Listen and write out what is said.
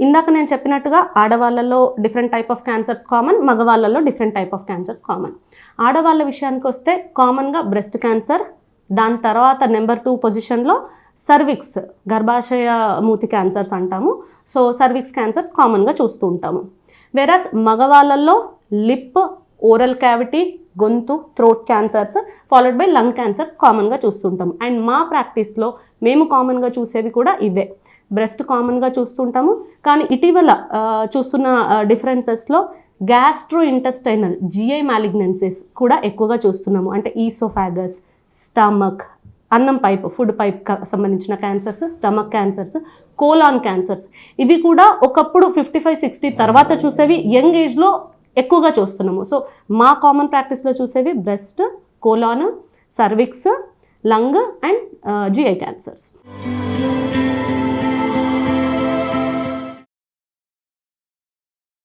ఇందాక నేను చెప్పినట్టుగా ఆడవాళ్ళలో different type of cancers common, మగవాళ్ళలో different type of cancers common. ఆడవాళ్ళ విషయానికి వస్తే కామన్గా బ్రెస్ట్ క్యాన్సర్, దాని తర్వాత నెంబర్ 2 పొజిషన్లో సర్విక్స్, గర్భాశయ మూతి క్యాన్సర్స్ అంటాము. సో సర్విక్స్ క్యాన్సర్స్ కామన్గా చూస్తూ ఉంటాము. వెరాస్ మగవాళ్ళల్లో లిప్, ఓరల్ క్యావిటీ, గొంతు, throat cancers followed by lung cancers కామన్గా చూస్తుంటాము. అండ్ మా ప్రాక్టీస్లో మేము కామన్గా చూసేవి కూడా ఇవే. బ్రెస్ట్ కామన్గా చూస్తుంటాము, కానీ ఇటీవల చూస్తున్న డిఫరెన్సెస్లో గ్యాస్ట్రో ఇంటెస్టైనల్ జిఐ మ్యాలిగ్నెన్సీస్ కూడా ఎక్కువగా చూస్తున్నాము. అంటే ఈసోఫాగస్, స్టమక్, అన్నం పైప్, ఫుడ్ పైప్ సంబంధించిన cancers, stomach cancers, colon cancers, ఇవి కూడా ఒకప్పుడు 55-60 తర్వాత చూసేవి యంగ్ ఏజ్లో ఎక్కువగా చూస్తున్నాము. సో మా కామన్ ప్రాక్టీస్లో చూసేవి breast, colon, cervix, lung and GI cancers.